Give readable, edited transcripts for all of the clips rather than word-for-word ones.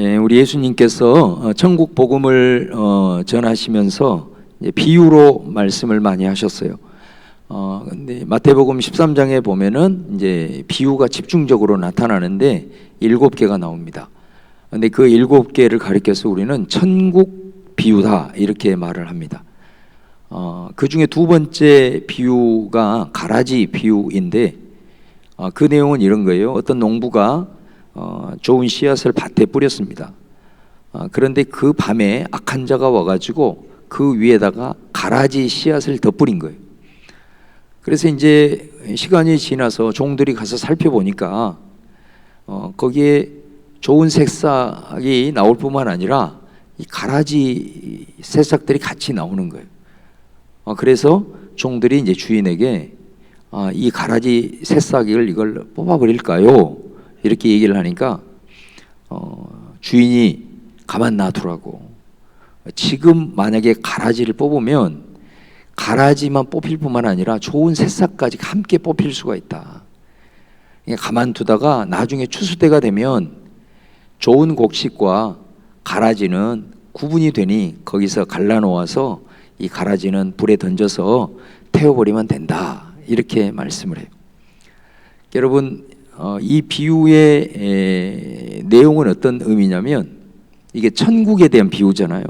우리 예수님께서 천국 복음을 전하시면서 비유로 말씀을 많이 하셨어요. 근데 마태복음 13장에 보면은 이제 비유가 집중적으로 나타나는데 7개가 나옵니다. 근데 그 7개를 가리켜서 우리는 천국 비유다 이렇게 말을 합니다. 그 중에 두 번째 비유가 가라지 비유인데 그 내용은 이런 거예요. 어떤 농부가 좋은 씨앗을 밭에 뿌렸습니다. 그런데 그 밤에 악한 자가 와가지고 그 위에다가 가라지 씨앗을 더 뿌린 거예요. 그래서 이제 시간이 지나서 종들이 가서 살펴보니까 거기에 좋은 새싹이 나올 뿐만 아니라 이 가라지 새싹들이 같이 나오는 거예요. 그래서 종들이 이제 주인에게 이 가라지 새싹을 이걸 뽑아버릴까요? 이렇게 얘기를 하니까 주인이 가만 놔두라고. 지금 만약에 가라지를 뽑으면 가라지만 뽑힐 뿐만 아니라 좋은 새싹까지 함께 뽑힐 수가 있다. 가만두다가 나중에 추수 때가 되면 좋은 곡식과 가라지는 구분이 되니 거기서 갈라놓아서 이 가라지는 불에 던져서 태워버리면 된다. 이렇게 말씀을 해요. 여러분, 이 비유의 내용은 어떤 의미냐면 이게 천국에 대한 비유잖아요.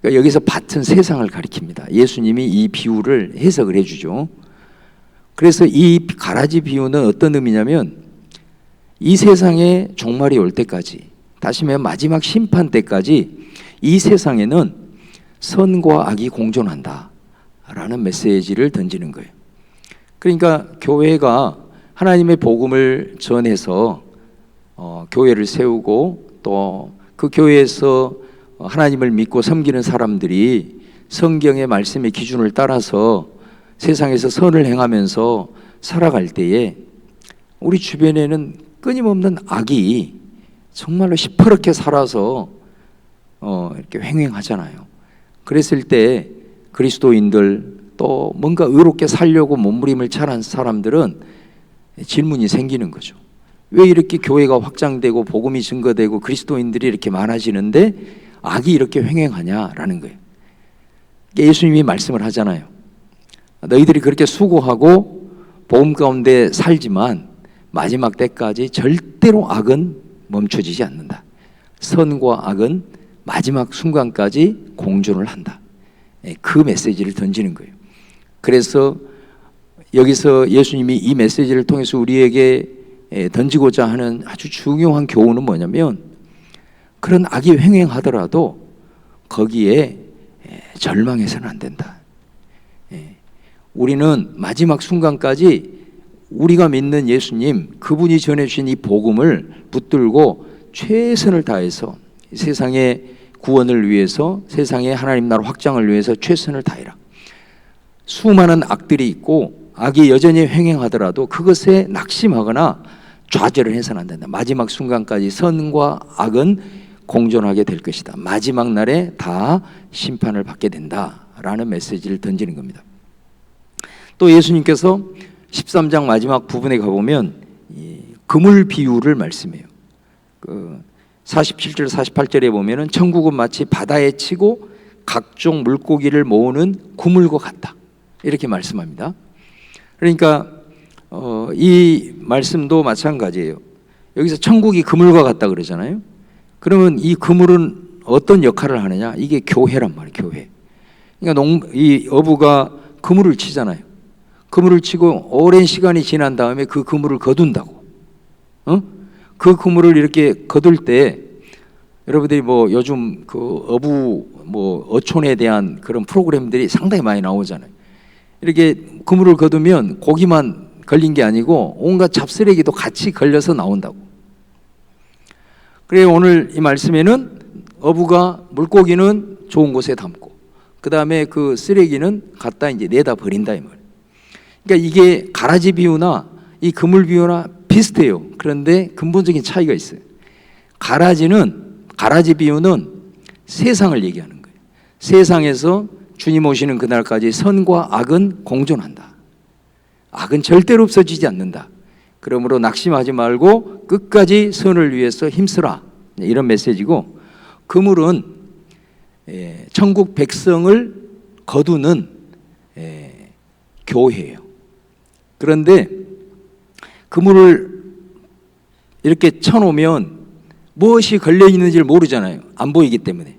그러니까 여기서 밭은 세상을 가리킵니다. 예수님이 이 비유를 해석을 해주죠. 그래서 이 가라지 비유는 어떤 의미냐면 이 세상에 종말이 올 때까지, 다시 말하면 마지막 심판 때까지 이 세상에는 선과 악이 공존한다 라는 메시지를 던지는 거예요. 그러니까 교회가 하나님의 복음을 전해서 교회를 세우고 또 그 교회에서 하나님을 믿고 섬기는 사람들이 성경의 말씀의 기준을 따라서 세상에서 선을 행하면서 살아갈 때에 우리 주변에는 끊임없는 악이 정말로 시퍼렇게 살아서 이렇게 횡행하잖아요. 그랬을 때 그리스도인들 또 뭔가 의롭게 살려고 몸부림을 찰한 사람들은 질문이 생기는 거죠. 왜 이렇게 교회가 확장되고 복음이 증거되고 그리스도인들이 이렇게 많아지는데 악이 이렇게 횡행하냐라는 거예요. 예수님이 말씀을 하잖아요. 너희들이 그렇게 수고하고 복음 가운데 살지만 마지막 때까지 절대로 악은 멈춰지지 않는다. 선과 악은 마지막 순간까지 공존을 한다. 그 메시지를 던지는 거예요. 그래서 여기서 예수님이 이 메시지를 통해서 우리에게 던지고자 하는 아주 중요한 교훈은 뭐냐면 그런 악이 횡행하더라도 거기에 절망해서는 안 된다. 우리는 마지막 순간까지 우리가 믿는 예수님, 그분이 전해주신 이 복음을 붙들고 최선을 다해서 세상의 구원을 위해서, 세상의 하나님 나라 확장을 위해서 최선을 다해라. 수많은 악들이 있고 악이 여전히 횡행하더라도 그것에 낙심하거나 좌절을 해서는 안 된다. 마지막 순간까지 선과 악은 공존하게 될 것이다. 마지막 날에 다 심판을 받게 된다라는 메시지를 던지는 겁니다. 또 예수님께서 13장 마지막 부분에 가보면 그물 비유를 말씀해요. 47절 48절에 보면은 천국은 마치 바다에 치고 각종 물고기를 모으는 그물과 같다 이렇게 말씀합니다. 그러니까 이 말씀도 마찬가지예요. 여기서 천국이 그물과 같다 그러잖아요. 그러면 이 그물은 어떤 역할을 하느냐? 이게 교회란 말이에요. 교회. 그러니까 이 어부가 그물을 치잖아요. 그물을 치고 오랜 시간이 지난 다음에 그 그물을 거둔다고. 그 그물을 이렇게 거둘 때 여러분들이 뭐 요즘 그 어부 뭐 어촌에 대한 그런 프로그램들이 상당히 많이 나오잖아요. 이렇게 그물을 거두면 고기만 걸린 게 아니고 온갖 잡쓰레기도 같이 걸려서 나온다고. 그래 오늘 이 말씀에는 어부가 물고기는 좋은 곳에 담고 그 다음에 그 쓰레기는 갖다 이제 내다 버린다 이 말이에요. 그러니까 이게 가라지 비유나 이 그물 비유나 비슷해요. 그런데 근본적인 차이가 있어요. 가라지 비유는 세상을 얘기하는 거예요. 세상에서 주님 오시는 그날까지 선과 악은 공존한다. 악은 절대로 없어지지 않는다. 그러므로 낙심하지 말고 끝까지 선을 위해서 힘쓰라. 이런 메시지고, 그물은 천국 백성을 거두는 교회예요. 그런데 그물을 이렇게 쳐놓으면 무엇이 걸려 있는지를 모르잖아요. 안 보이기 때문에.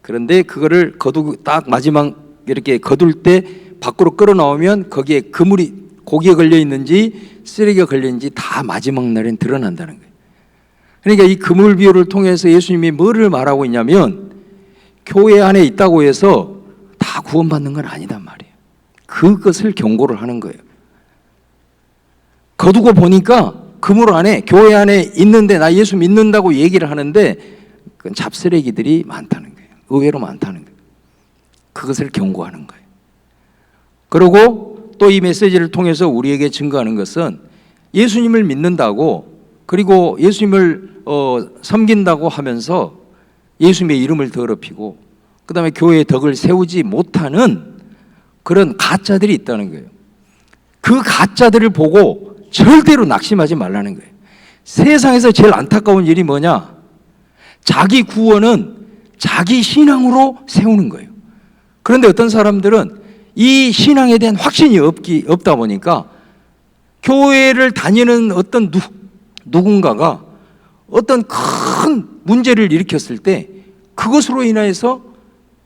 그런데 그거를 딱 마지막 이렇게 거둘 때 밖으로 끌어 나오면 거기에 그물이 고기에 걸려 있는지 쓰레기가 걸려 있는지 다 마지막 날엔 드러난다는 거예요. 그러니까 이 그물 비유를 통해서 예수님이 뭐를 말하고 있냐면, 교회 안에 있다고 해서 다 구원받는 건 아니단 말이에요. 그것을 경고를 하는 거예요. 거두고 보니까 그물 안에, 교회 안에 있는데 나 예수 믿는다고 얘기를 하는데 그건 잡쓰레기들이 많다는 거예요. 의외로 많다는 거예요. 그것을 경고하는 거예요. 그리고 또 이 메시지를 통해서 우리에게 증거하는 것은, 예수님을 믿는다고, 그리고 예수님을 섬긴다고 하면서 예수님의 이름을 더럽히고 그 다음에 교회의 덕을 세우지 못하는 그런 가짜들이 있다는 거예요. 그 가짜들을 보고 절대로 낙심하지 말라는 거예요. 세상에서 제일 안타까운 일이 뭐냐? 자기 구원은 자기 신앙으로 세우는 거예요. 그런데 어떤 사람들은 이 신앙에 대한 확신이 없다 보니까 교회를 다니는 어떤 누군가가 어떤 큰 문제를 일으켰을 때 그것으로 인해서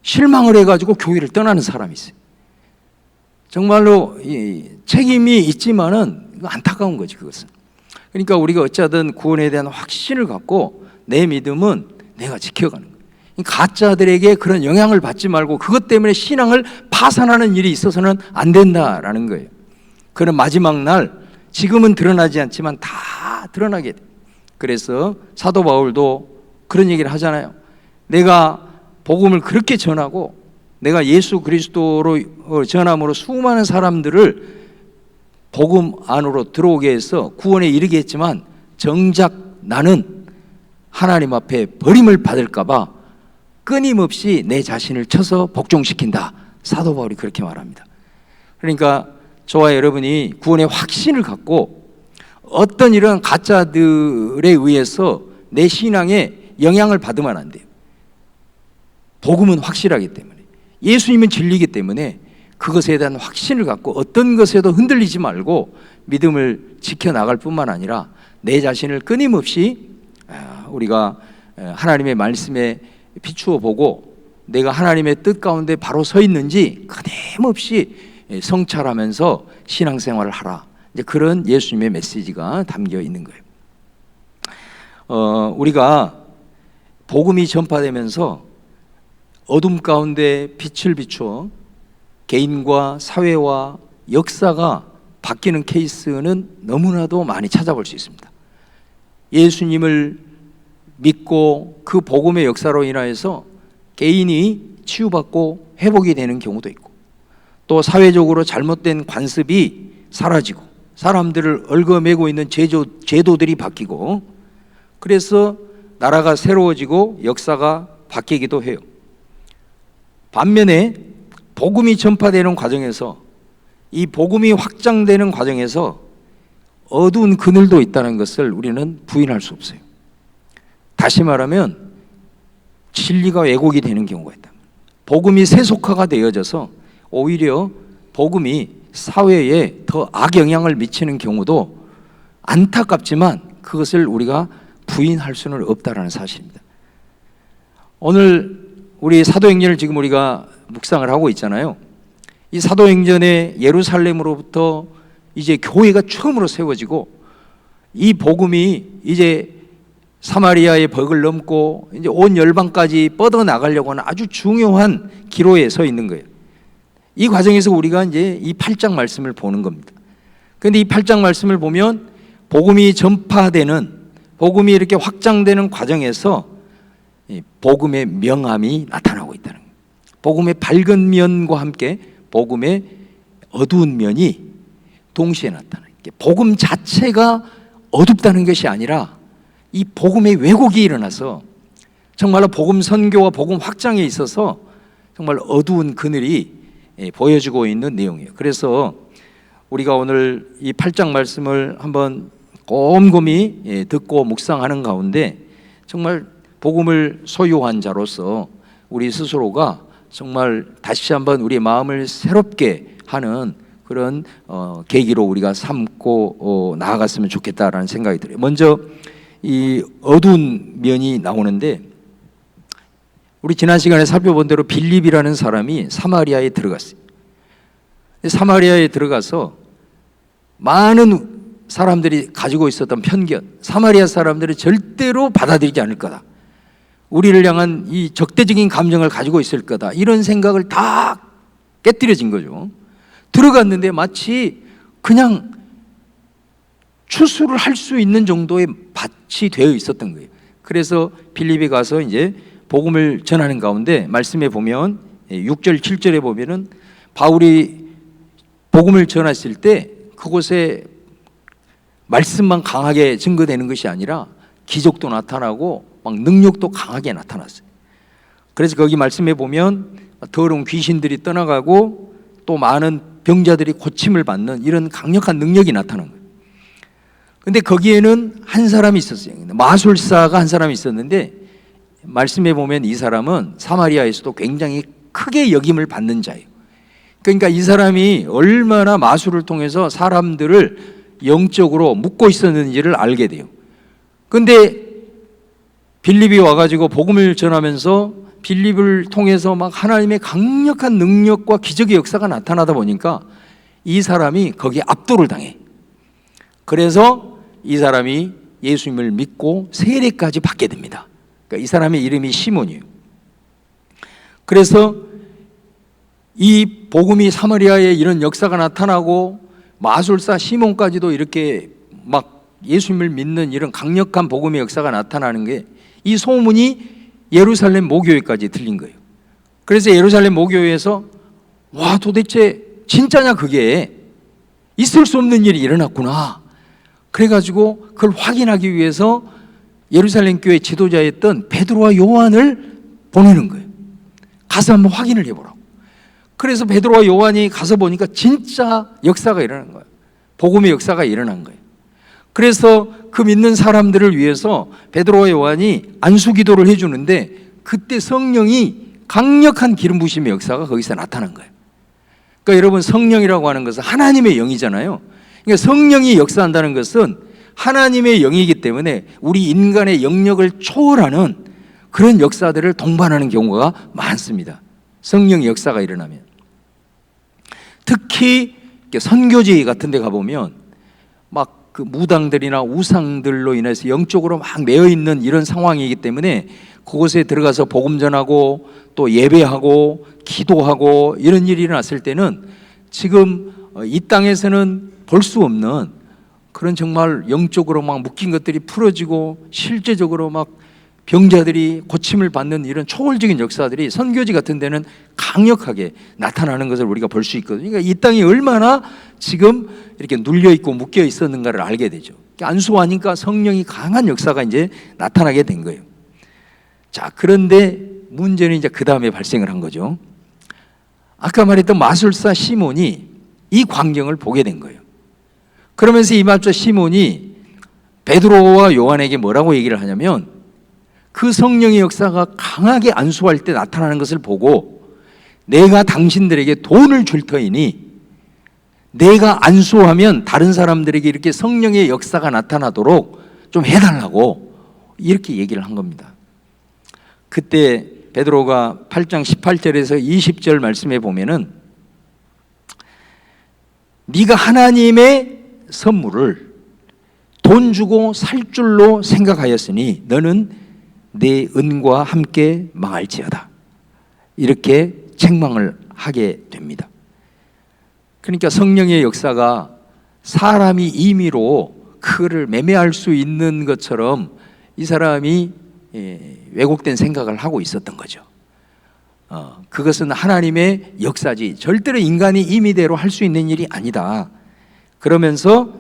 실망을 해가지고 교회를 떠나는 사람이 있어요. 정말로 책임이 있지만은 안타까운 거지, 그것은. 그러니까 우리가 어찌하든 구원에 대한 확신을 갖고 내 믿음은 내가 지켜가는 거예요. 가짜들에게 그런 영향을 받지 말고 그것 때문에 신앙을 파산하는 일이 있어서는 안 된다라는 거예요. 그런 마지막 날, 지금은 드러나지 않지만 다 드러나게 돼. 그래서 사도 바울도 그런 얘기를 하잖아요. 내가 복음을 그렇게 전하고 내가 예수 그리스도로 전함으로 수많은 사람들을 복음 안으로 들어오게 해서 구원에 이르게 했지만 정작 나는 하나님 앞에 버림을 받을까 봐 끊임없이 내 자신을 쳐서 복종시킨다. 사도 바울이 그렇게 말합니다. 그러니까 저와 여러분이 구원의 확신을 갖고 어떤 이런 가짜들에 의해서 내 신앙에 영향을 받으면 안 돼요. 복음은 확실하기 때문에, 예수님은 진리이기 때문에 그것에 대한 확신을 갖고 어떤 것에도 흔들리지 말고 믿음을 지켜나갈 뿐만 아니라 내 자신을 끊임없이 우리가 하나님의 말씀에 비추어 보고 내가 하나님의 뜻 가운데 바로 서 있는지 끊임없이 성찰하면서 신앙생활을 하라. 이제 그런 예수님의 메시지가 담겨 있는 거예요. 우리가 복음이 전파되면서 어둠 가운데 빛을 비추어 개인과 사회와 역사가 바뀌는 케이스는 너무나도 많이 찾아볼 수 있습니다. 예수님을 믿고 그 복음의 역사로 인하여서 개인이 치유받고 회복이 되는 경우도 있고, 또 사회적으로 잘못된 관습이 사라지고 사람들을 얽어매고 있는 제도들이 바뀌고, 그래서 나라가 새로워지고 역사가 바뀌기도 해요. 반면에 복음이 전파되는 과정에서, 이 복음이 확장되는 과정에서 어두운 그늘도 있다는 것을 우리는 부인할 수 없어요. 다시 말하면 진리가 왜곡이 되는 경우가 있다. 복음이 세속화가 되어져서 오히려 복음이 사회에 더 악영향을 미치는 경우도 안타깝지만 그것을 우리가 부인할 수는 없다라는 사실입니다. 오늘 우리 사도행전을 지금 우리가 묵상을 하고 있잖아요. 이 사도행전의 예루살렘으로부터 이제 교회가 처음으로 세워지고, 이 복음이 이제 사마리아의 벽을 넘고 이제 온 열방까지 뻗어 나가려고 하는 아주 중요한 기로에 서 있는 거예요. 이 과정에서 우리가 이제 이 8장 말씀을 보는 겁니다. 그런데 이 8장 말씀을 보면 복음이 전파되는, 복음이 이렇게 확장되는 과정에서 복음의 명암이 나타나고 있다는 거예요. 복음의 밝은 면과 함께 복음의 어두운 면이 동시에 나타나요. 복음 자체가 어둡다는 것이 아니라 이 복음의 왜곡이 일어나서 정말로 복음 선교와 복음 확장에 있어서 정말 어두운 그늘이 보여지고 있는 내용이에요. 그래서 우리가 오늘 이 8장 말씀을 한번 곰곰이 듣고 묵상하는 가운데 정말 복음을 소유한 자로서 우리 스스로가 정말 다시 한번 우리의 마음을 새롭게 하는 그런 계기로 우리가 삼고 나아갔으면 좋겠다라는 생각이 들어요. 먼저 이 어두운 면이 나오는데, 우리 지난 시간에 살펴본 대로 빌립이라는 사람이 사마리아에 들어갔어요. 사마리아에 들어가서 많은 사람들이 가지고 있었던 편견, 사마리아 사람들이 절대로 받아들이지 않을 거다, 우리를 향한 이 적대적인 감정을 가지고 있을 거다, 이런 생각을 다 깨뜨려진 거죠. 들어갔는데 마치 그냥 추수를 할 수 있는 정도의 밭이 되어 있었던 거예요. 그래서 빌립에 가서 이제 복음을 전하는 가운데 말씀에 보면 6절 7절에 보면은 바울이 복음을 전했을 때 그곳에 말씀만 강하게 증거되는 것이 아니라 기적도 나타나고 막 능력도 강하게 나타났어요. 그래서 거기 말씀에 보면 더러운 귀신들이 떠나가고 또 많은 병자들이 고침을 받는 이런 강력한 능력이 나타난 거예요. 근데 거기에는 한 사람이 있었어요. 마술사가 한 사람이 있었는데 말씀에 보면 이 사람은 사마리아에서도 굉장히 크게 역임을 받는 자예요. 그러니까 이 사람이 얼마나 마술을 통해서 사람들을 영적으로 묶고 있었는지를 알게 돼요. 근데 빌립이 와가지고 복음을 전하면서 빌립을 통해서 막 하나님의 강력한 능력과 기적의 역사가 나타나다 보니까 이 사람이 거기에 압도를 당해. 그래서 이 사람이 예수님을 믿고 세례까지 받게 됩니다. 그러니까 이 사람의 이름이 시몬이에요. 그래서 이 복음이 사마리아에 이런 역사가 나타나고 마술사 시몬까지도 이렇게 막 예수님을 믿는 이런 강력한 복음의 역사가 나타나는 게, 이 소문이 예루살렘 모교회까지 들린 거예요. 그래서 예루살렘 모교회에서 와, 도대체 진짜냐, 그게 있을 수 없는 일이 일어났구나, 그래가지고 그걸 확인하기 위해서 예루살렘 교회 지도자였던 베드로와 요한을 보내는 거예요. 가서 한번 확인을 해보라고. 그래서 베드로와 요한이 가서 보니까 진짜 역사가 일어난 거예요. 복음의 역사가 일어난 거예요. 그래서 그 믿는 사람들을 위해서 베드로와 요한이 안수기도를 해주는데, 그때 성령이 강력한 기름 부심의 역사가 거기서 나타난 거예요. 그러니까 여러분, 성령이라고 하는 것은 하나님의 영이잖아요. 그러니까 성령이 역사한다는 것은 하나님의 영이기 때문에 우리 인간의 영역을 초월하는 그런 역사들을 동반하는 경우가 많습니다. 성령의 역사가 일어나면. 특히 선교지 같은 데 가보면 막 그 무당들이나 우상들로 인해서 영적으로 막 매여 있는 이런 상황이기 때문에 그곳에 들어가서 복음 전하고 또 예배하고 기도하고 이런 일이 일어났을 때는 지금 이 땅에서는 볼 수 없는 그런 정말 영적으로 막 묶인 것들이 풀어지고 실제적으로 막 병자들이 고침을 받는 이런 초월적인 역사들이 선교지 같은 데는 강력하게 나타나는 것을 우리가 볼 수 있거든요. 그러니까 이 땅이 얼마나 지금 이렇게 눌려있고 묶여 있었는가를 알게 되죠. 안수하니까 성령이 강한 역사가 이제 나타나게 된 거예요. 자, 그런데 문제는 이제 그 다음에 발생을 한 거죠. 아까 말했던 마술사 시몬이 이 광경을 보게 된 거예요. 그러면서 이 마술사 시몬이 베드로와 요한에게 뭐라고 얘기를 하냐면, 그 성령의 역사가 강하게 안수할 때 나타나는 것을 보고 내가 당신들에게 돈을 줄 터이니 내가 안수하면 다른 사람들에게 이렇게 성령의 역사가 나타나도록 좀 해달라고 이렇게 얘기를 한 겁니다. 그때 베드로가 8장 18절에서 20절 말씀에 보면은 네가 하나님의 선물을 돈 주고 살 줄로 생각하였으니 너는 내 은과 함께 망할지어다, 이렇게 책망을 하게 됩니다. 그러니까 성령의 역사가 사람이 임의로 그를 매매할 수 있는 것처럼 이 사람이 왜곡된 생각을 하고 있었던 거죠. 그것은 하나님의 역사지 절대로 인간이 임의대로 할 수 있는 일이 아니다. 그러면서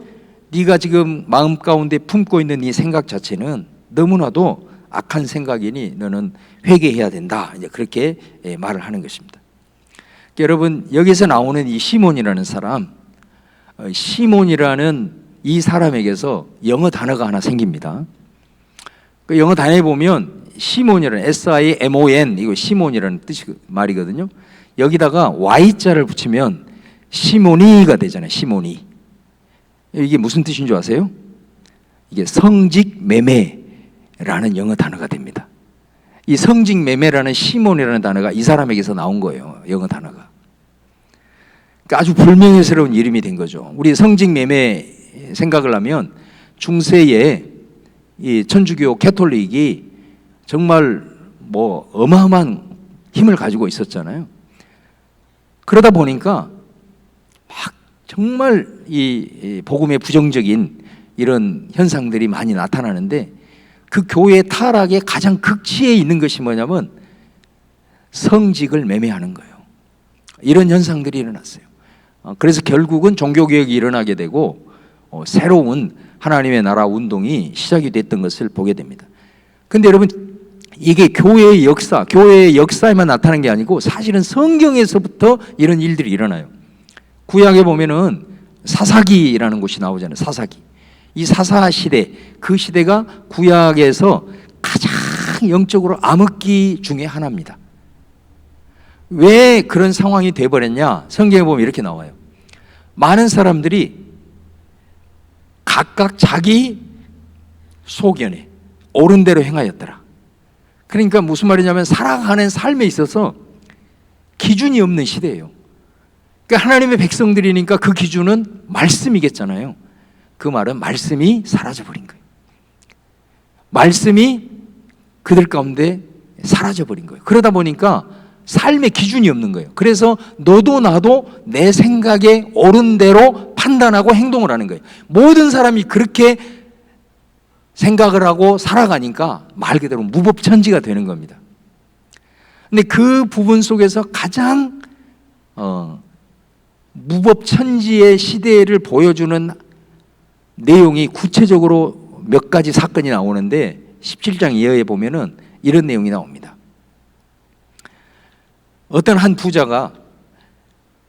네가 지금 마음 가운데 품고 있는 이 생각 자체는 너무나도 악한 생각이니 너는 회개해야 된다, 이제 그렇게 말을 하는 것입니다. 여러분, 여기서 나오는 이 시몬이라는 사람, 시몬이라는 이 사람에게서 영어 단어가 하나 생깁니다. 그 영어 단어에 보면 시몬이라는 SIMON 이거 시몬이라는 뜻이 말이거든요. 여기다가 Y자를 붙이면 시모니가 되잖아요. 시모니. 이게 무슨 뜻인 줄 아세요? 이게 성직매매라는 영어 단어가 됩니다. 이 성직매매라는 시몬이라는 단어가 이 사람에게서 나온 거예요. 영어 단어가. 그러니까 아주 불명예스러운 이름이 된 거죠. 우리 성직매매 생각을 하면 중세에 이 천주교 캐톨릭이 정말 뭐 어마어마한 힘을 가지고 있었잖아요. 그러다 보니까 막 정말 이 복음의 부정적인 이런 현상들이 많이 나타나는데 그 교회 타락의 가장 극치에 있는 것이 뭐냐면 성직을 매매하는 거예요. 이런 현상들이 일어났어요. 그래서 결국은 종교개혁이 일어나게 되고 새로운 하나님의 나라 운동이 시작이 됐던 것을 보게 됩니다. 근데 여러분 이게 교회의 역사에만 나타나는 게 아니고 사실은 성경에서부터 이런 일들이 일어나요. 구약에 보면은 사사기라는 곳이 나오잖아요. 사사기. 이 사사 시대, 그 시대가 구약에서 가장 영적으로 암흑기 중에 하나입니다. 왜 그런 상황이 돼버렸냐? 성경에 보면 이렇게 나와요. 많은 사람들이 각각 자기 소견에 옳은 대로 행하였더라. 그러니까 무슨 말이냐면 살아가는 삶에 있어서 기준이 없는 시대예요. 그러니까 하나님의 백성들이니까 그 기준은 말씀이겠잖아요. 그 말은 말씀이 사라져버린 거예요. 말씀이 그들 가운데 사라져버린 거예요. 그러다 보니까 삶의 기준이 없는 거예요. 그래서 너도 나도 내 생각에 옳은 대로 판단하고 행동을 하는 거예요. 모든 사람이 그렇게 생각을 하고 살아가니까 말 그대로 무법천지가 되는 겁니다. 근데 그 부분 속에서 가장 무법천지의 시대를 보여주는 내용이 구체적으로 몇 가지 사건이 나오는데 17장 이하에 보면은 이런 내용이 나옵니다. 어떤 한 부자가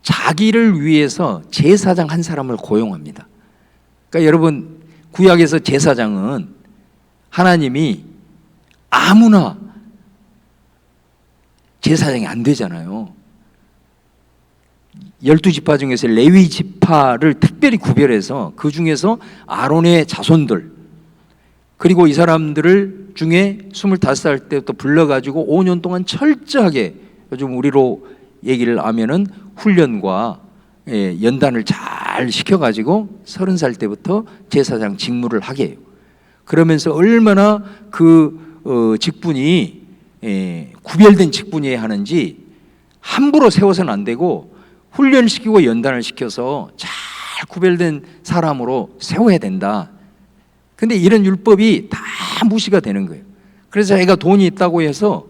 자기를 위해서 제사장 한 사람을 고용합니다. 그러니까 여러분 구약에서 제사장은 하나님이 아무나 제사장이 안 되잖아요. 12지파 중에서 레위 지파를 특별히 구별해서 그 중에서 아론의 자손들 그리고 이 사람들을 중에 25살 때부터 불러가지고 5년 동안 철저하게 요즘 우리로 얘기를 하면은 훈련과 연단을 잘 시켜가지고 30살 때부터 제사장 직무를 하게 해요. 그러면서 얼마나 그 직분이 구별된 직분이어야 하는지 함부로 세워서는 안 되고 훈련시키고 연단을 시켜서 잘 구별된 사람으로 세워야 된다. 근데 이런 율법이 다 무시가 되는 거예요. 그래서 자기가 돈이 있다고 해서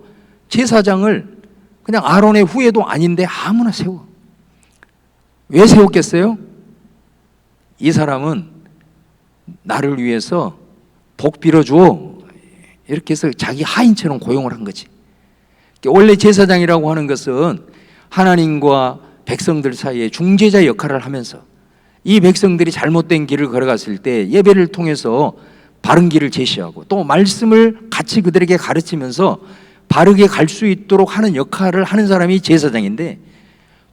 제사장을 그냥 아론의 후예도 아닌데 아무나 세워. 왜 세웠겠어요? 이 사람은 나를 위해서 복 빌어줘. 이렇게 해서 자기 하인처럼 고용을 한 거지. 원래 제사장이라고 하는 것은 하나님과 백성들 사이에 중재자 역할을 하면서 이 백성들이 잘못된 길을 걸어갔을 때 예배를 통해서 바른 길을 제시하고 또 말씀을 같이 그들에게 가르치면서 바르게 갈 수 있도록 하는 역할을 하는 사람이 제사장인데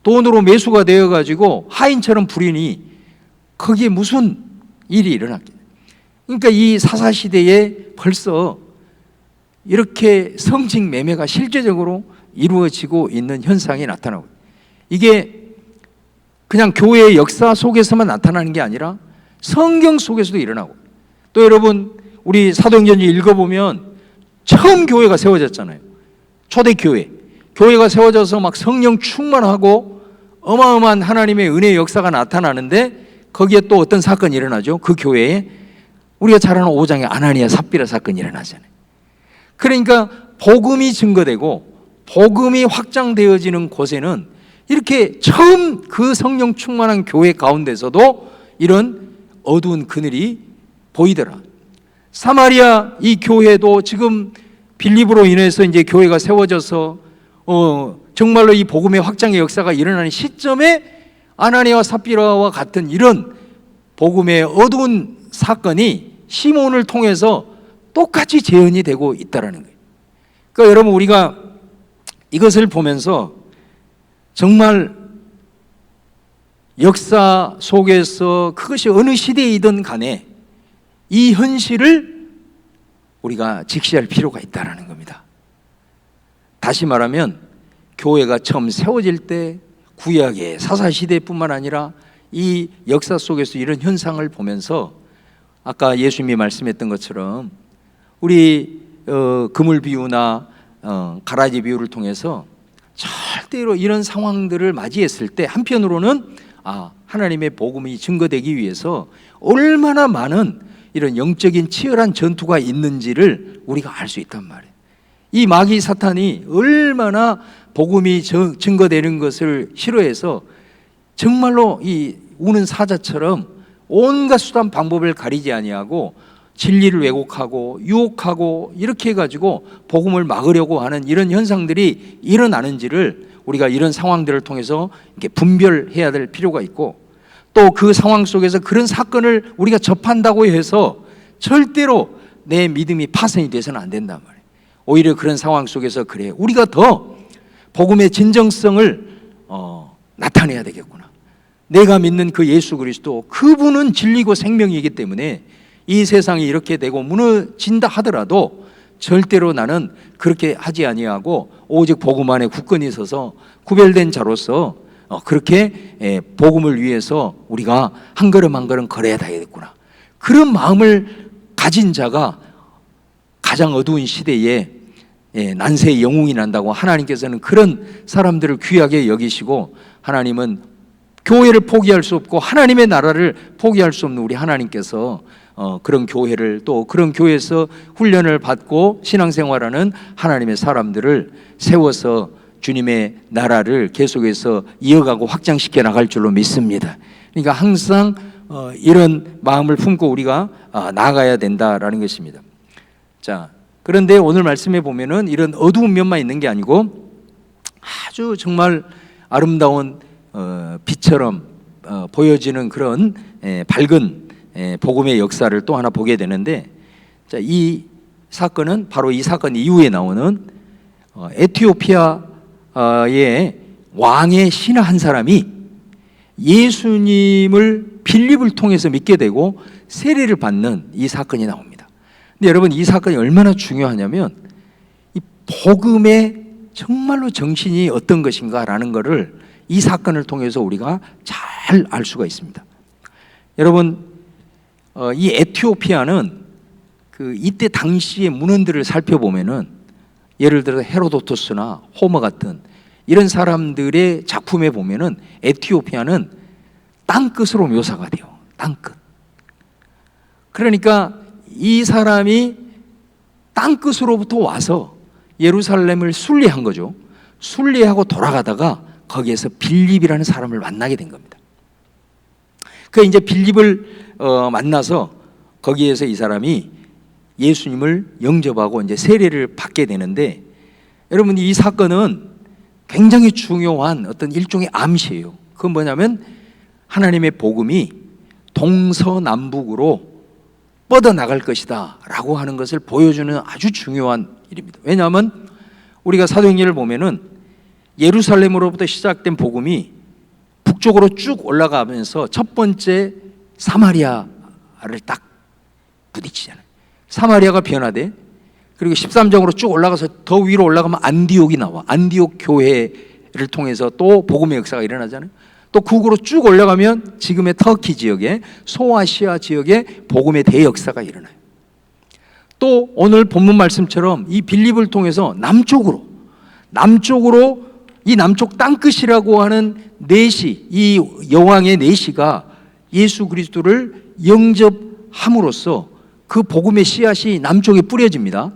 돈으로 매수가 되어가지고 하인처럼 부리니 거기에 무슨 일이 일어났겠냐. 그러니까 이 사사시대에 벌써 이렇게 성직 매매가 실제적으로 이루어지고 있는 현상이 나타나고 이게 그냥 교회의 역사 속에서만 나타나는 게 아니라 성경 속에서도 일어나고 또 여러분 우리 사도행전을 읽어보면 처음 교회가 세워졌잖아요. 초대교회 교회가 세워져서 막 성령 충만하고 어마어마한 하나님의 은혜의 역사가 나타나는데 거기에 또 어떤 사건이 일어나죠. 그 교회에 우리가 잘 아는 5장에 아나니아 삽비라 사건이 일어나잖아요. 그러니까 복음이 증거되고 복음이 확장되어지는 곳에는 이렇게 처음 그 성령 충만한 교회 가운데서도 이런 어두운 그늘이 보이더라. 사마리아 이 교회도 지금 빌립으로 인해서 이제 교회가 세워져서 정말로 이 복음의 확장의 역사가 일어나는 시점에 아나니아와 삽비라와 같은 이런 복음의 어두운 사건이 시몬을 통해서 똑같이 재현이 되고 있다는 거예요. 그러니까 여러분, 우리가 이것을 보면서 정말 역사 속에서 그것이 어느 시대이든 간에 이 현실을 우리가 직시할 필요가 있다는 겁니다. 다시 말하면 교회가 처음 세워질 때 구약의 사사시대뿐만 아니라 이 역사 속에서 이런 현상을 보면서 아까 예수님이 말씀했던 것처럼 우리 그물 비유나 가라지 비유를 통해서 절대로 이런 상황들을 맞이했을 때 한편으로는 하나님의 복음이 증거되기 위해서 얼마나 많은 이런 영적인 치열한 전투가 있는지를 우리가 알 수 있단 말이에요. 이 마귀 사탄이 얼마나 복음이 증거되는 것을 싫어해서 정말로 이 우는 사자처럼 온갖 수단 방법을 가리지 아니하고 진리를 왜곡하고 유혹하고 이렇게 해가지고 복음을 막으려고 하는 이런 현상들이 일어나는지를 우리가 이런 상황들을 통해서 이렇게 분별해야 될 필요가 있고, 또 그 상황 속에서 그런 사건을 우리가 접한다고 해서 절대로 내 믿음이 파손이 돼서는 안 된단 말이에요. 오히려 그런 상황 속에서 그래, 우리가 더 복음의 진정성을 나타내야 되겠구나. 내가 믿는 그 예수 그리스도, 그분은 진리고 생명이기 때문에 이 세상이 이렇게 되고 무너진다 하더라도 절대로 나는 그렇게 하지 아니하고 오직 복음 안에 굳건히 서서 구별된 자로서 그렇게 복음을 위해서 우리가 한 걸음 한 걸음 걸어야 되겠구나. 그런 마음을 가진 자가 가장 어두운 시대에 난세의 영웅이 난다고 하나님께서는 그런 사람들을 귀하게 여기시고, 하나님은 교회를 포기할 수 없고 하나님의 나라를 포기할 수 없는 우리 하나님께서 그런 교회를, 또 그런 교회에서 훈련을 받고 신앙생활하는 하나님의 사람들을 세워서 주님의 나라를 계속해서 이어가고 확장시켜 나갈 줄로 믿습니다. 그러니까 항상 이런 마음을 품고 우리가 나아가야 된다라는 것입니다. 자, 그런데 오늘 말씀에 보면은 이런 어두운 면만 있는 게 아니고 아주 정말 아름다운 빛처럼 보여지는 그런 밝은 복음의 역사를 또 하나 보게 되는데, 자, 이 사건은 바로 이 사건 이후에 나오는 에티오피아의 왕의 신하 한 사람이 예수님을 빌립을 통해서 믿게 되고 세례를 받는 이 사건이 나옵니다. 근데 여러분, 이 사건이 얼마나 중요하냐면 이 복음의 정말로 정신이 어떤 것인가라는 것을 이 사건을 통해서 우리가 잘 알 수가 있습니다. 여러분, 이 에티오피아는 이때 당시의 문헌들을 살펴보면은 예를 들어 헤로도토스나 호머 같은 이런 사람들의 작품에 보면은 에티오피아는 땅끝으로 묘사가 돼요. 땅끝. 그러니까 이 사람이 땅끝으로부터 와서 예루살렘을 순례한 거죠. 순례하고 돌아가다가 거기에서 빌립이라는 사람을 만나게 된 겁니다. 그 이제 빌립을 만나서 거기에서 이 사람이 예수님을 영접하고 이제 세례를 받게 되는데, 여러분, 이 사건은 굉장히 중요한 어떤 일종의 암시예요. 그건 뭐냐면 하나님의 복음이 동서남북으로 뻗어나갈 것이다 라고 하는 것을 보여주는 아주 중요한 일입니다. 왜냐하면 우리가 사도행전을 보면은 예루살렘으로부터 시작된 복음이 북쪽으로 쭉 올라가면서 첫 번째 사마리아를 딱 부딪히잖아요. 사마리아가 변화돼. 그리고 13장으로 쭉 올라가서 더 위로 올라가면 안디옥이 나와. 안디옥 교회를 통해서 또 복음의 역사가 일어나잖아요. 또 북으로 쭉 올라가면 지금의 터키 지역에, 소아시아 지역에 복음의 대역사가 일어나요. 또 오늘 본문 말씀처럼 이 빌립을 통해서 남쪽으로 이 남쪽 땅끝이라고 하는 내시, 이 여왕의 내시가 예수 그리스도를 영접함으로써 그 복음의 씨앗이 남쪽에 뿌려집니다.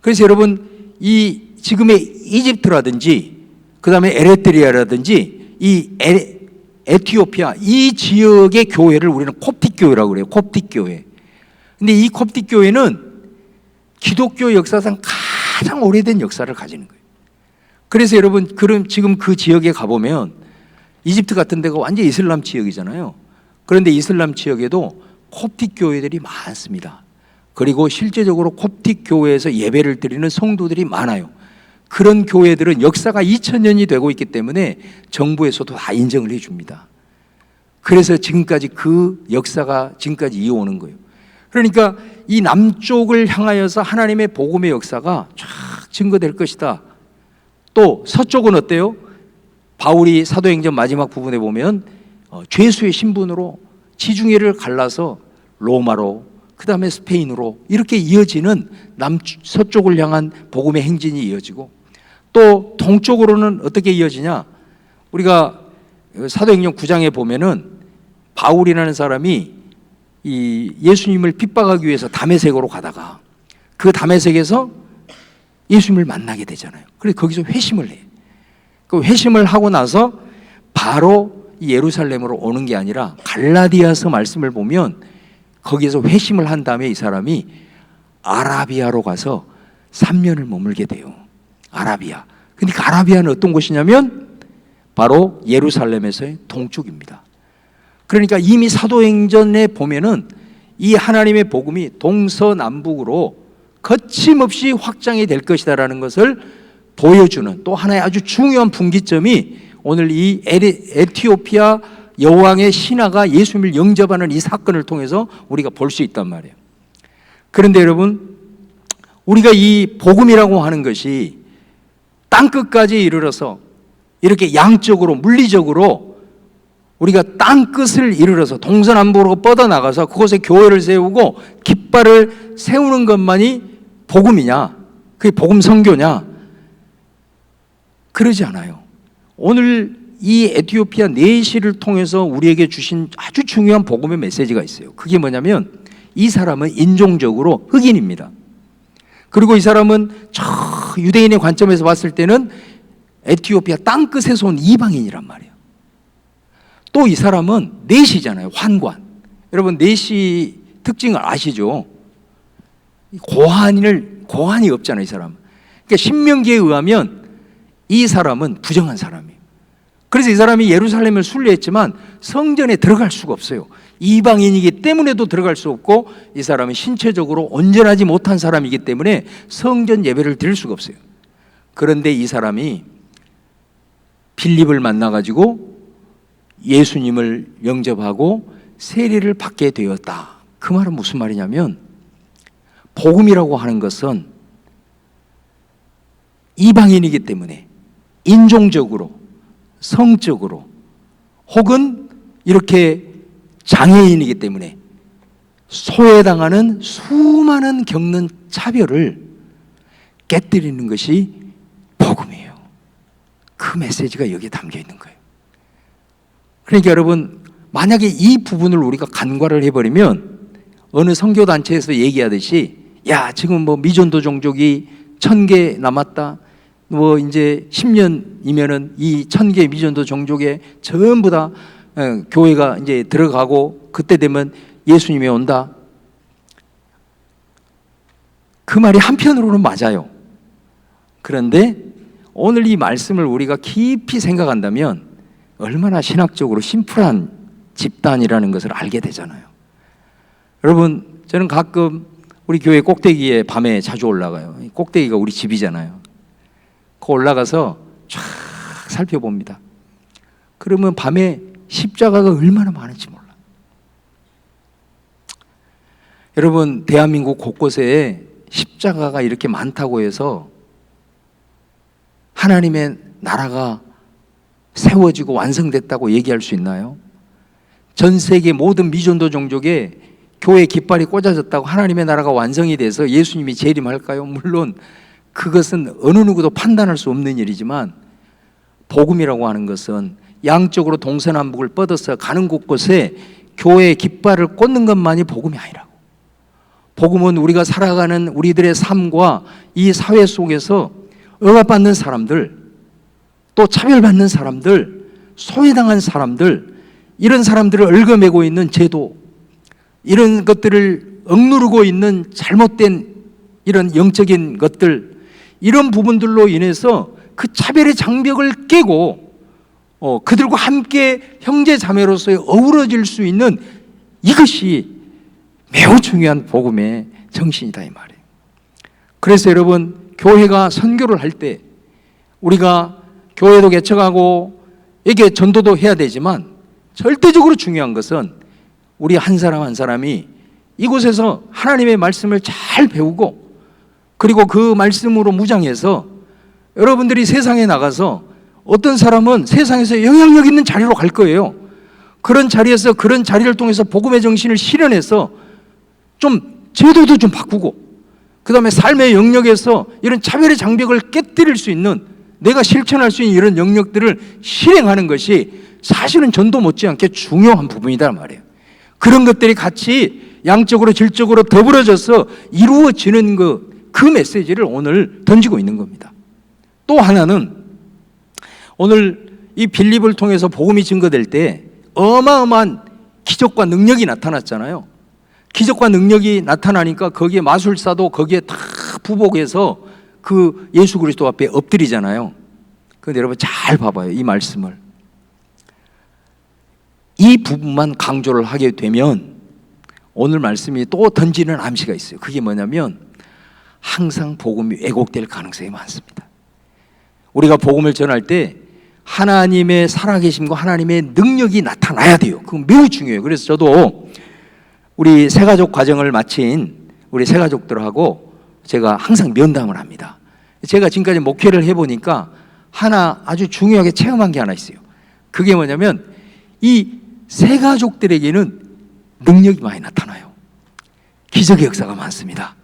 그래서 여러분, 이 지금의 이집트라든지 그 다음에 에레트리아라든지 이 에티오피아 이 지역의 교회를 우리는 콥틱 교회라고 그래요. 콥틱 교회. 근데 이 콥틱 교회는 기독교 역사상 가장 오래된 역사를 가지는 거예요. 그래서 여러분, 그럼 지금 그 지역에 가보면 이집트 같은 데가 완전 이슬람 지역이잖아요. 그런데 이슬람 지역에도 콥틱 교회들이 많습니다. 그리고 실제적으로 콥틱 교회에서 예배를 드리는 성도들이 많아요. 그런 교회들은 역사가 2000년이 되고 있기 때문에 정부에서도 다 인정을 해줍니다. 그래서 지금까지 그 역사가 지금까지 이어오는 거예요. 그러니까 이 남쪽을 향하여서 하나님의 복음의 역사가 쫙 증거될 것이다. 또 서쪽은 어때요? 바울이 사도행전 마지막 부분에 보면 죄수의 신분으로 지중해를 갈라서 로마로, 그 다음에 스페인으로 이렇게 이어지는 서쪽을 향한 복음의 행진이 이어지고, 또 동쪽으로는 어떻게 이어지냐? 우리가 사도행전 9장에 보면은 바울이라는 사람이 이 예수님을 핍박하기 위해서 다메섹으로 가다가 그 다메섹에서 예수님을 만나게 되잖아요. 그래서 거기서 회심을 해. 그 회심을 하고 나서 바로 예루살렘으로 오는 게 아니라 갈라디아서 말씀을 보면 거기에서 회심을 한 다음에 이 사람이 아라비아로 가서 3년을 머물게 돼요. 아라비아. 근데 그 아라비아는 어떤 곳이냐면 바로 예루살렘에서의 동쪽입니다. 그러니까 이미 사도행전에 보면은 이 하나님의 복음이 동서남북으로 거침없이 확장이 될 것이다라는 것을 보여주는 또 하나의 아주 중요한 분기점이 오늘 이 에티오피아 여왕의 신하가 예수님을 영접하는 이 사건을 통해서 우리가 볼 수 있단 말이에요. 그런데 여러분, 우리가 이 복음이라고 하는 것이 땅끝까지 이르러서 이렇게 양적으로 물리적으로 우리가 땅끝을 이르러서 동서남북으로 뻗어나가서 그곳에 교회를 세우고 깃발을 세우는 것만이 복음이냐? 그게 복음 선교냐? 그러지 않아요. 오늘 이 에티오피아 내시를 통해서 우리에게 주신 아주 중요한 복음의 메시지가 있어요. 그게 뭐냐면 이 사람은 인종적으로 흑인입니다. 그리고 이 사람은 저 유대인의 관점에서 봤을 때는 에티오피아 땅끝에서 온 이방인이란 말이에요. 또 이 사람은 내시잖아요. 환관. 여러분 내시 특징을 아시죠? 고한이 없잖아요. 이 사람은. 그러니까 신명기에 의하면 이 사람은 부정한 사람이에요. 그래서 이 사람이 예루살렘을 순례했지만 성전에 들어갈 수가 없어요. 이방인이기 때문에도 들어갈 수 없고 이 사람은 신체적으로 온전하지 못한 사람이기 때문에 성전 예배를 드릴 수가 없어요. 그런데 이 사람이 빌립을 만나가지고 예수님을 영접하고 세례를 받게 되었다. 그 말은 무슨 말이냐면 복음이라고 하는 것은 이방인이기 때문에 인종적으로, 성적으로 혹은 이렇게 장애인이기 때문에 소외당하는 수많은 겪는 차별을 깨뜨리는 것이 복음이에요. 그 메시지가 여기에 담겨 있는 거예요. 그러니까 여러분, 만약에 이 부분을 우리가 간과를 해버리면 어느 선교단체에서 얘기하듯이 야 지금 뭐 미전도 종족이 1000개 남았다, 뭐 이제 10년이면은 이 1000개 미전도 종족에 전부 다 교회가 이제 들어가고 그때 되면 예수님이 온다. 그 말이 한편으로는 맞아요. 그런데 오늘 이 말씀을 우리가 깊이 생각한다면 얼마나 신학적으로 심플한 집단이라는 것을 알게 되잖아요. 여러분, 저는 가끔 우리 교회 꼭대기에 밤에 자주 올라가요. 꼭대기가 우리 집이잖아요. 그 올라가서 쫙 살펴봅니다. 그러면 밤에 십자가가 얼마나 많은지 몰라. 여러분, 대한민국 곳곳에 십자가가 이렇게 많다고 해서 하나님의 나라가 세워지고 완성됐다고 얘기할 수 있나요? 전 세계 모든 미전도 종족에 교회 깃발이 꽂아졌다고 하나님의 나라가 완성이 돼서 예수님이 재림할까요? 물론 그것은 어느 누구도 판단할 수 없는 일이지만 복음이라고 하는 것은 양쪽으로 동서남북을 뻗어서 가는 곳곳에 교회의 깃발을 꽂는 것만이 복음이 아니라고. 복음은 우리가 살아가는 우리들의 삶과 이 사회 속에서 억압받는 사람들, 또 차별받는 사람들, 소외당한 사람들, 이런 사람들을 얽어매고 있는 제도, 이런 것들을 억누르고 있는 잘못된 이런 영적인 것들, 이런 부분들로 인해서 그 차별의 장벽을 깨고 그들과 함께 형제 자매로서의 어우러질 수 있는 이것이 매우 중요한 복음의 정신이다 이 말이에요. 그래서 여러분, 교회가 선교를 할 때 우리가 교회도 개척하고 이게 전도도 해야 되지만 절대적으로 중요한 것은 우리 한 사람 한 사람이 이곳에서 하나님의 말씀을 잘 배우고 그리고 그 말씀으로 무장해서 여러분들이 세상에 나가서 어떤 사람은 세상에서 영향력 있는 자리로 갈 거예요. 그런 자리에서 그런 자리를 통해서 복음의 정신을 실현해서 좀 제도도 좀 바꾸고 그 다음에 삶의 영역에서 이런 차별의 장벽을 깨뜨릴 수 있는 내가 실천할 수 있는 이런 영역들을 실행하는 것이 사실은 전도 못지않게 중요한 부분이란 말이에요. 그런 것들이 같이 양적으로 질적으로 더불어져서 이루어지는 그 메시지를 오늘 던지고 있는 겁니다. 또 하나는 오늘 이 빌립을 통해서 복음이 증거될 때 어마어마한 기적과 능력이 나타났잖아요. 기적과 능력이 나타나니까 거기에 마술사도 거기에 다 부복해서 그 예수 그리스도 앞에 엎드리잖아요. 그런데 여러분 잘 봐봐요. 이 말씀을. 이 부분만 강조를 하게 되면 오늘 말씀이 또 던지는 암시가 있어요. 그게 뭐냐면 항상 복음이 왜곡될 가능성이 많습니다. 우리가 복음을 전할 때 하나님의 살아계심과 하나님의 능력이 나타나야 돼요. 그건 매우 중요해요. 그래서 저도 우리 새가족 과정을 마친 우리 새가족들하고 제가 항상 면담을 합니다. 제가 지금까지 목회를 해보니까 하나 아주 중요하게 체험한 게 하나 있어요. 그게 뭐냐면 이 새가족들에게는 능력이 많이 나타나요. 기적의 역사가 많습니다.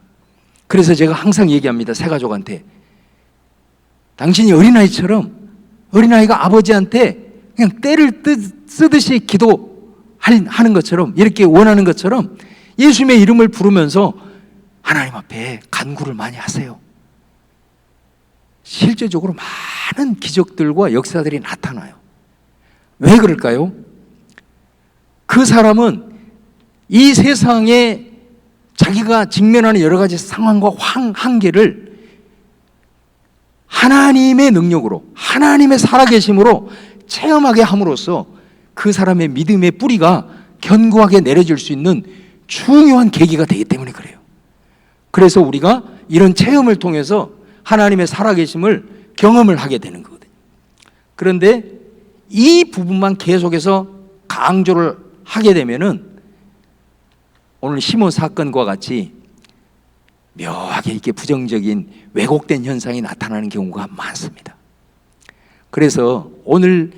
그래서 제가 항상 얘기합니다. 새가족한테 당신이 어린아이처럼 어린아이가 아버지한테 그냥 때를 쓰듯이 기도하는 것처럼 이렇게 원하는 것처럼 예수님의 이름을 부르면서 하나님 앞에 간구를 많이 하세요. 실제적으로 많은 기적들과 역사들이 나타나요. 왜 그럴까요? 그 사람은 이 세상에 자기가 직면하는 여러 가지 상황과 한계를 하나님의 능력으로 하나님의 살아계심으로 체험하게 함으로써 그 사람의 믿음의 뿌리가 견고하게 내려질 수 있는 중요한 계기가 되기 때문에 그래요. 그래서 우리가 이런 체험을 통해서 하나님의 살아계심을 경험을 하게 되는 거거든요. 그런데 이 부분만 계속해서 강조를 하게 되면은 오늘 시몬 사건과 같이 묘하게 이렇게 부정적인 왜곡된 현상이 나타나는 경우가 많습니다. 그래서 오늘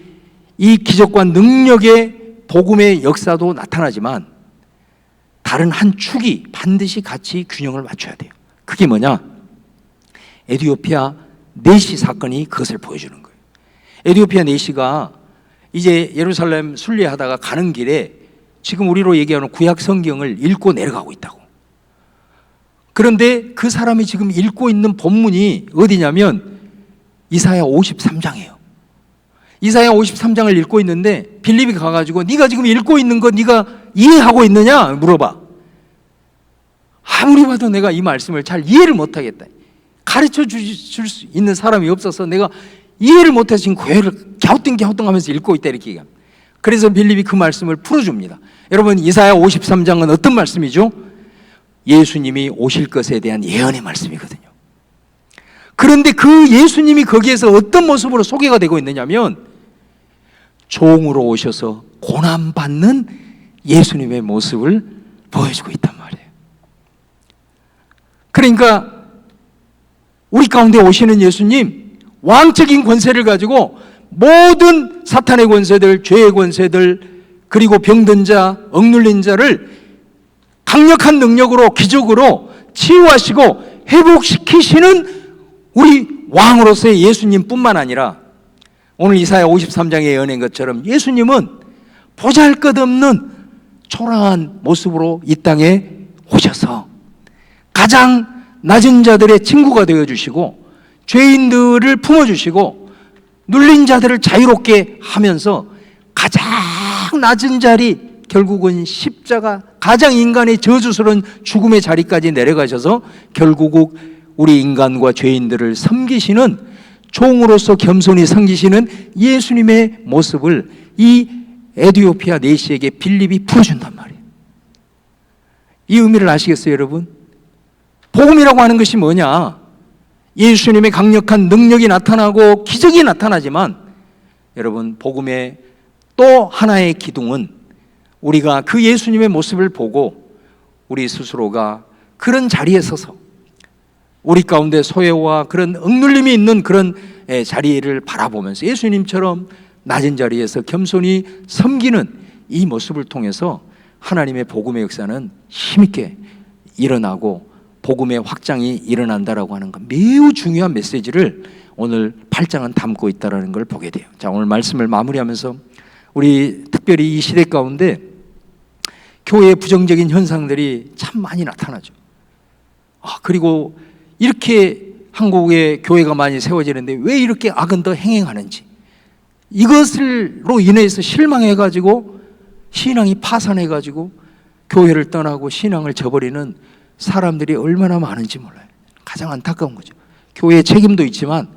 이 기적과 능력의 복음의 역사도 나타나지만 다른 한 축이 반드시 같이 균형을 맞춰야 돼요. 그게 뭐냐? 에티오피아 내시 사건이 그것을 보여주는 거예요. 에티오피아 내시가 이제 예루살렘 순례하다가 가는 길에 지금 우리로 얘기하는 구약 성경을 읽고 내려가고 있다고. 그런데 그 사람이 지금 읽고 있는 본문이 어디냐면 이사야 53장이에요. 이사야 53장을 읽고 있는데 빌립이 가가지고 네가 지금 읽고 있는 거 네가 이해하고 있느냐 물어봐. 아무리 봐도 내가 이 말씀을 잘 이해를 못하겠다. 가르쳐 줄 수 있는 사람이 없어서 내가 이해를 못해서 지금 고해를 갸우뚱하면서 읽고 있다 이렇게 얘기합니다. 그래서 빌립이 그 말씀을 풀어줍니다. 여러분 이사야 53장은 어떤 말씀이죠? 예수님이 오실 것에 대한 예언의 말씀이거든요. 그런데 그 예수님이 거기에서 어떤 모습으로 소개가 되고 있느냐면 종으로 오셔서 고난받는 예수님의 모습을 보여주고 있단 말이에요. 그러니까 우리 가운데 오시는 예수님 왕적인 권세를 가지고 모든 사탄의 권세들, 죄의 권세들, 그리고 병든 자, 억눌린 자를 강력한 능력으로 기적으로 치유하시고 회복시키시는 우리 왕으로서의 예수님뿐만 아니라 오늘 이사야 53장에 예언한 것처럼 예수님은 보잘것없는 초라한 모습으로 이 땅에 오셔서 가장 낮은 자들의 친구가 되어주시고 죄인들을 품어주시고 눌린 자들을 자유롭게 하면서 가장 낮은 자리 결국은 십자가 가장 인간의 저주스러운 죽음의 자리까지 내려가셔서 결국 우리 인간과 죄인들을 섬기시는 종으로서 겸손히 섬기시는 예수님의 모습을 이 에티오피아 내시에게 빌립이 풀어준단 말이에요. 이 의미를 아시겠어요 여러분? 복음이라고 하는 것이 뭐냐? 예수님의 강력한 능력이 나타나고 기적이 나타나지만 여러분, 복음의 또 하나의 기둥은 우리가 그 예수님의 모습을 보고 우리 스스로가 그런 자리에 서서 우리 가운데 소외와 그런 억눌림이 있는 그런 자리를 바라보면서 예수님처럼 낮은 자리에서 겸손히 섬기는 이 모습을 통해서 하나님의 복음의 역사는 힘있게 일어나고 복음의 확장이 일어난다라고 하는 것, 매우 중요한 메시지를 오늘 8장은 담고 있다는 걸 보게 돼요. 자, 오늘 말씀을 마무리하면서 우리 특별히 이 시대 가운데 교회의 부정적인 현상들이 참 많이 나타나죠. 그리고 이렇게 한국의 교회가 많이 세워지는데 왜 이렇게 악은 더 행행하는지, 이것으로 인해서 실망해가지고 신앙이 파산해가지고 교회를 떠나고 신앙을 저버리는 사람들이 얼마나 많은지 몰라요. 가장 안타까운 거죠. 교회의 책임도 있지만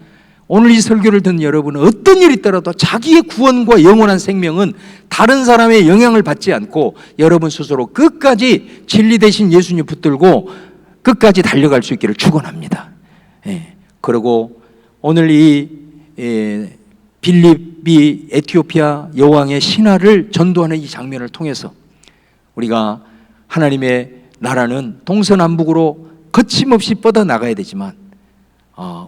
오늘 이 설교를 듣는 여러분은 어떤 일이 있더라도 자기의 구원과 영원한 생명은 다른 사람의 영향을 받지 않고 여러분 스스로 끝까지 진리 대신 예수님 붙들고 끝까지 달려갈 수 있기를 축원합니다. 그리고 오늘 이 빌립이 에티오피아 여왕의 신하를 전도하는 이 장면을 통해서 우리가 하나님의 나라는 동서남북으로 거침없이 뻗어나가야 되지만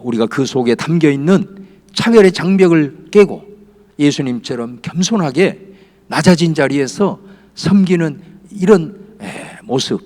우리가 그 속에 담겨있는 차별의 장벽을 깨고 예수님처럼 겸손하게 낮아진 자리에서 섬기는 이런 모습,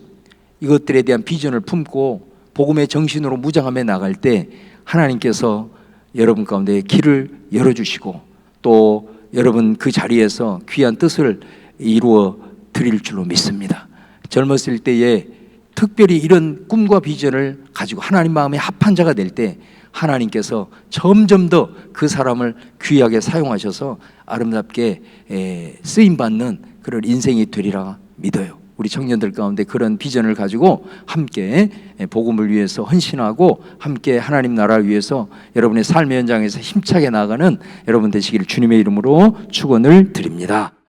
이것들에 대한 비전을 품고 복음의 정신으로 무장함에 나갈 때 하나님께서 여러분 가운데 길을 열어주시고 또 여러분 그 자리에서 귀한 뜻을 이루어 드릴 줄로 믿습니다. 젊었을 때에 특별히 이런 꿈과 비전을 가지고 하나님 마음에 합한 자가 될 때 하나님께서 점점 더 그 사람을 귀하게 사용하셔서 아름답게 쓰임받는 그런 인생이 되리라 믿어요. 우리 청년들 가운데 그런 비전을 가지고 함께 복음을 위해서 헌신하고 함께 하나님 나라를 위해서 여러분의 삶의 현장에서 힘차게 나아가는 여러분 되시기를 주님의 이름으로 축원을 드립니다.